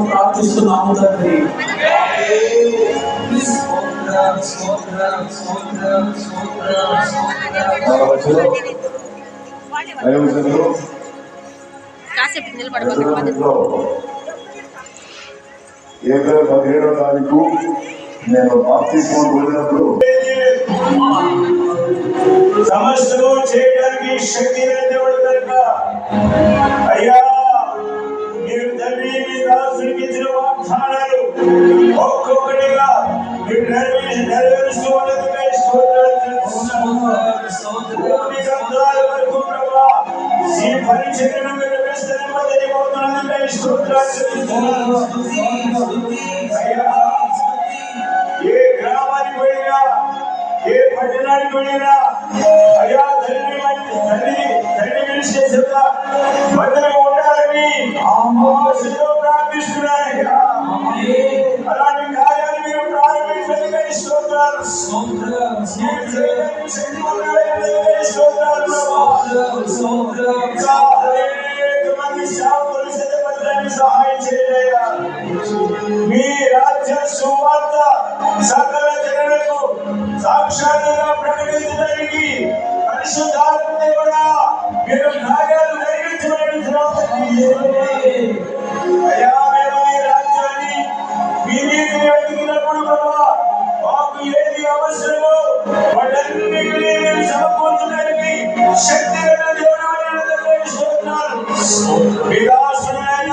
ప్రార్థిస్తున్నాము తండ్రి. ఏప్రిల్ 17వ తారీఖు నేను బాప్తిస్మం పొందినప్పుడు సమస్తము చేయడానికి శక్తి దేవుడు కనుక అయ్యా మీరు తండ్రి మీ దాసునికి ఇచ్చిన వాగ్దానాలు ఒక్కొక్కటిగా మీరు నెరవేరుస్తూ ఉన్నందుకే స్తోత్రాలు వరకు ప్రభా ఈ పరిచర్యను మీరు విస్తరింపజేయబోతున్నందుకే స్తోత్రాలు. అయ్యా ఏ గ్రామానికి పోయినా ఏ పట్టణానికి పోయినా అయ్యా తండ్రి పిలిచే భద్రంగా ఉండాలని ప్రార్థిస్తున్నారయ్యా. అలాంటి కార్యాలు మీరు ప్రారంభించడానికి స్తోత్రాలు. సహాయం చేయలేదా మీ రాజ్య సువార్త సకల జనులకు సాక్షాత్తుగా ప్రకటించడానికి పరిశుద్ధాత్మ దేవుడా మీరు కార్యాలు జరిగించబడుతున్నారని అయ్యా మేము మీ రాజ్యాన్ని మీ నీతిని వెతికినప్పుడు ప్రభా మాకు ఏది అవసరమో వాటన్నిటినీ మీరు సమకూర్చడానికి శక్తి విలాసులైన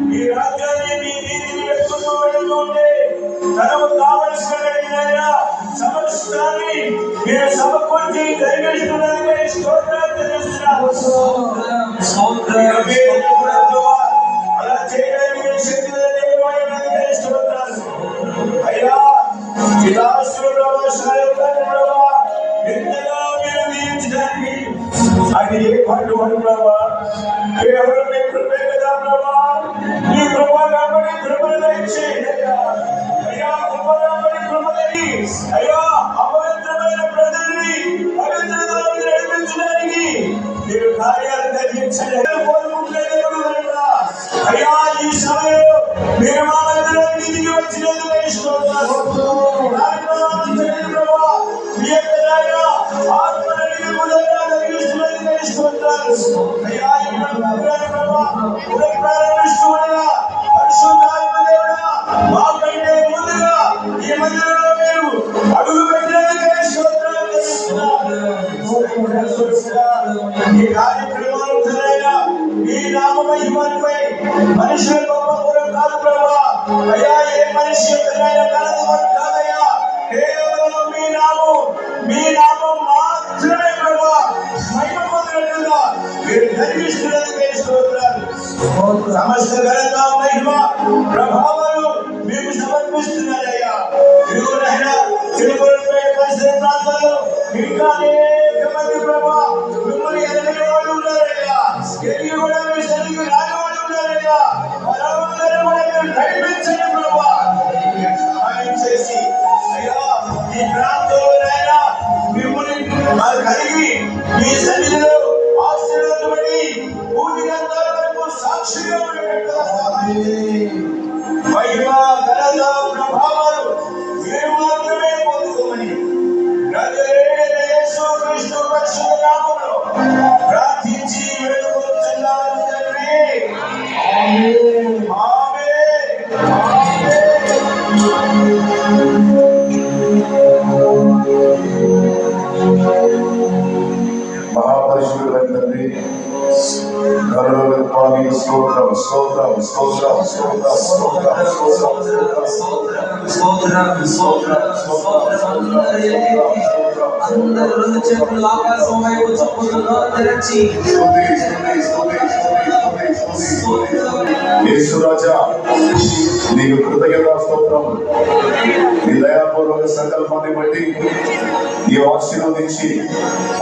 మీ రాజ్యాన్ని మీ నీతిని వెతుకుతూ వెళ్తుంటే తనకు కావలసిన సమస్తాన్ని మీరు సమకూర్చి జరిగిస్తున్నది స్తోత్రాలు తెలుస్తున్నాము. అలా చేయడానికి శక్తి స్తోత్రాలు. అయ్యా విలాసులు ఎంతగా మీరు దీవించడానికి అది ఏ పండు ప్రభా కేవలం మీ కృపే కదా ప్రభా. మీ కృప కాబట్టి కృపను దయచేయండి అయ్యా. కృప కాబట్టి కృపని అయ్యా అపవిత్రమైన ప్రజల్ని పవిత్రతలో నడిపించడానికి మీరు కార్యాలు జరిగించండి కోరుకుంటున్నారు కనుక అయ్యా ఈ సమయంలో మీరు మా మధ్యలోకి దిగి వచ్చినందుకు ఇష్టపడతారు ప్రభా. మీ యొక్క ఆత్మని జరిగిస్తున్నందుకు ఇష్టపడతారు అయ్యా. పరిశుద్ధాత్మ దేవుడా మాకంటే ముందుగా ఈ మందిరంలో మీరు అడుగు పెట్టినందుకే స్తోత్రాలు. ఈ కార్యక్రమాలు మీ నామ మహిమపై మనుషుల గొప్ప పురం కాదు ప్రభా. అయ్యా ఏ మనిషి కలదు కాదయ్యా, కేవలం మీ నామం మాత్రమే ప్రభా మహిమ పొందినట్లుగా మీరు జరిగిస్తున్నది స్తోత్రాలు. సమస్త ఘనత మహిమ ప్రభావాలు మీకు సమర్పిస్తున్నారయ్యా. ఇరుగునైనా తిరుగులపై పరిసర ప్రాంతాల్లో ఇంకా అనేక మంది ప్రభా మిమ్మల్ని ఎదిగిన వాళ్ళు ఉన్నారయ్యా. ఎదిగి కూడా మీ సరిగ్గా రాని వాళ్ళు ఉన్నారయ్యా. వారందరూ కూడా మీరు నడిపించండి ప్రభా. సహాయం చేసి అయ్యా ఈ ప్రాంతంలోనైనా మిమ్మల్ని కలిగి మీ సన్నిధిలో ఆశీర్వాదపడి భూమికంతా వరకు సాక్షిగా మహిమ ఘనత ప్రభావాలు మీరు మాత్రమే పొందుకోమని యేసు క్రీస్తు పరిశుద్ధ నామములో ప్రార్థించి వేడుకొనుచున్నాను తండ్రి. ఆమేన్. మహాపరిశుద్ధుడైన తండ్రి, కరుణామయ స్తోత్రం స్తోత్రం స్తోత్రం స్తోత్రం స్తోత్రం అందరూ రెండు చేతులు ఆకాశం వైపు చప్పుడుగా తెరచి యేసు రాజా నీకు కృతజ్ఞతా స్తోత్రం. నీ దయాపూర్వక సంకల్పాన్ని బట్టి ఈ ఆశీర్వదించి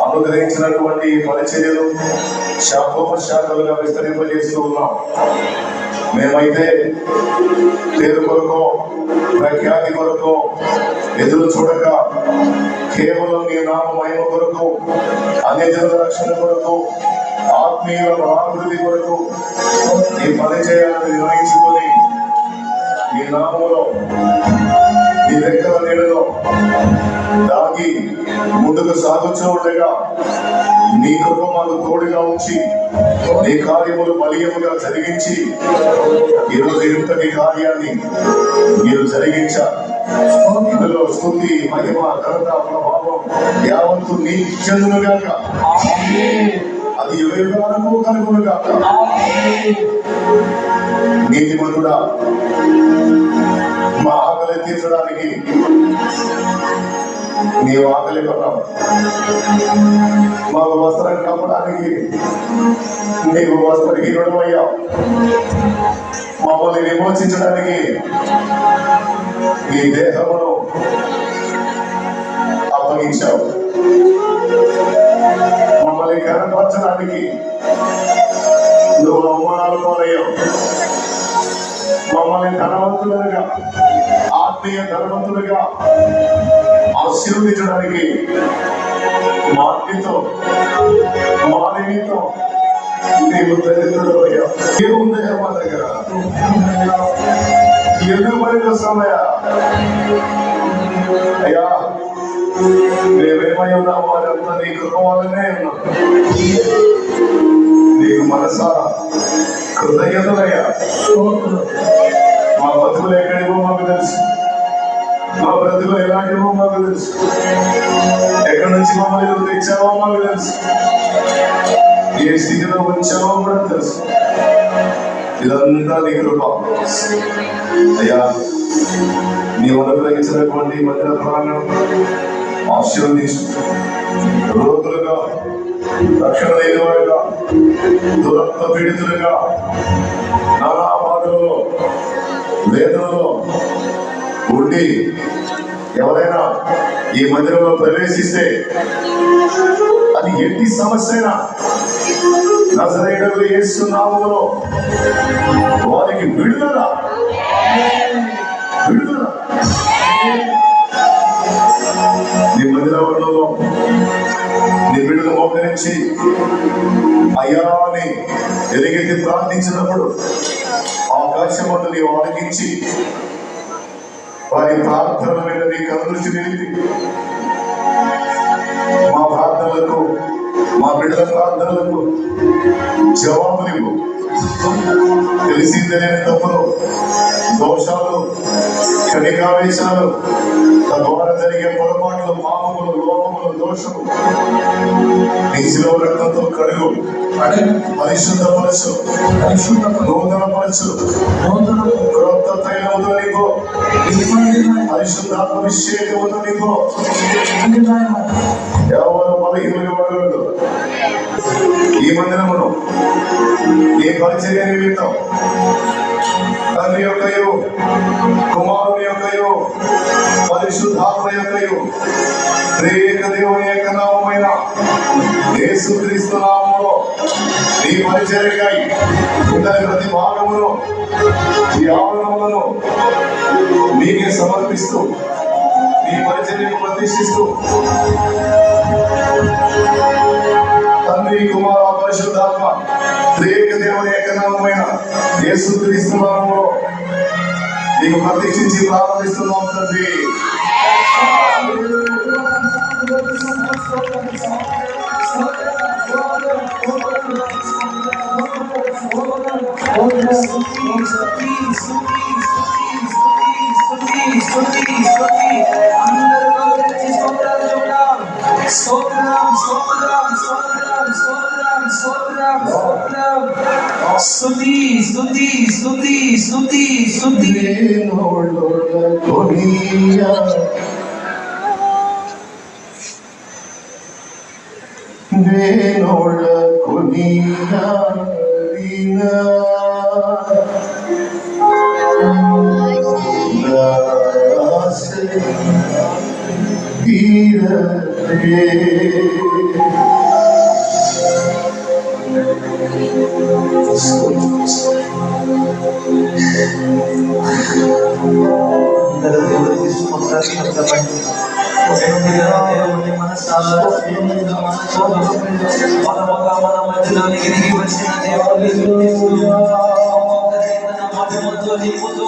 అనుగ్రహించినటువంటి పరిచర్యలు శాఖోపశాఖలుగా విస్తరింపజేస్తూ ఉన్నాం. మేమైతే పేరు కొరకు ప్రఖ్యాతి కొరకు ఎదురు చూడక కేవలం నీ నామ మహిమ కొరకు అన్యజనుల రక్షణ కొరకు ఆత్మీయుల అభివృద్ధి కొరకు ఈ పని చేయాలని నిర్ణయించుకొని నీ నామములో నీ రెక్కల నీడలో దాగి ముందుకు సాగుతూ ఉండగా నీ కృప మాకు తోడుగా ఉంచి నీ కార్యములు బలీయముగా జరిగించి ఈరోజు ఇంతటి కార్యాన్ని మీరు జరిగించారు. ఇందులో స్తుతి మహిమ ఘనత ప్రభావం యావత్తు నీ చెందునుగాక, అది యుగయుగాలకు కలుగునుగాక. నీతిమంతుడా, మా ఆకలి తీర్చడానికి నీవు ఆకలి కొన్నావు, మాకు వస్త్రం కప్పడానికి నీవు వస్త్రహీనుడు అయ్యావు, మమ్మల్ని విమోచించడానికి నీ దేహమును అప్పగించావు, మమ్మల్ని కనపరచడానికి నువ్వు అవమానాలు పాలయ్యావు, మమ్మల్ని ధనవంతులుగా ఆత్మీయ ధనవంతులుగా ఆశీర్వదించడానికి మాటితో మానవీతో నీవు దరిద్రుడు అయ్యావు. ఏముంది మా దగ్గర? ఎందుకు పడిన సమయ అయ్యా, మేమేమై ఉన్నామో అదంతా నీ కృప వల్లనే ఉన్నాం. నీకు మనసారా కృతజ్ఞతలయ్యా. మా బతుకులు ఎక్కడివో మాకు తెలుసు, మా బ్రతుకులు ఎలాంటివో మాకు తెలుసు, ఎక్కడి నుంచి మమ్మల్ని తెచ్చావో మాకు తెలుసు, ఏ స్థితిలో వచ్చావో కూడా తెలుసు. ఇదంతా నీ కృప అయ్యా. నీవు అనుగ్రహించినటువంటి మందిర ప్రాణం ఆశీర్వదించు. రోగులుగా, రక్షణ లేని వారుగా, దురత్వ పీడితులుగా, నానా బాధలలో వేదనలో ఉండి ఎవరైనా ఈ మందిరంలో ప్రవేశిస్తే అది ఎట్టి సమస్య అయినా నజరేయుడగు యేసు నామములో వారికి విడుదల విడుదల. నీ మందిరంలో నీ బిడ్డలు మోకరించి అయ్యా అని ఎలుగెత్తి ప్రార్థించినప్పుడు ఆకాశమును నీవు ఆలకించి వారి ప్రార్థనల మీద నీ కనుదృష్టి నిలిపి మా ప్రార్థనలకు, మా బిడ్డల ప్రార్థనలకు జవాబు నీవు. తెలిసి తెలియని తప్పులు, దోషాలు, క్షణికావేశాలు, తద్వారా జరిగే పొరపాట్లు, పాపములు, లోపములు, దోషము నీ శిలువ రక్తంతో కడుగు, పరిశుద్ధపరచు, నూతనపరచు, క్రొత్త తైలముతో నీకు, పరిశుద్ధాత్మభిషేకముతో నీకు. ఎవరు బలహీనులు పడగలదు. ఈ మందిరమును ఈ పరిచర్య నిమిత్తం తండ్రి యొక్కయు, కుమారుని యొక్కయు, పరిశుద్ధాత్మ యొక్కయు, త్రియేక దేవుని యొక్క నామమైన యేసుక్రీస్తు నామములో ఈ పరిచర్యకై ఇతని ప్రతి భాగమును, ఈ ఆవరణములను మీకే సమర్పిస్తూ ఈ పరిచర్యను ప్రతిష్ఠిస్తూ తండ్రి, కుమార, పరిశుద్ధాత్మ త్రియేక దేవుని యొక్క నామమైన యేసుక్రీస్తు నామములో నీకు ప్రతిష్ఠించి ప్రారంభిస్తున్నాం తండ్రి. అందరూ దేవుడికి స్తోత్రం చెప్పండి. దేవుని మనసారా మన మధ్యలోనికి దిగి వచ్చిన దేవుడిని స్తుతిస్తూ, ఒక్కొక్క దేవత మహిమతో నింపుతూ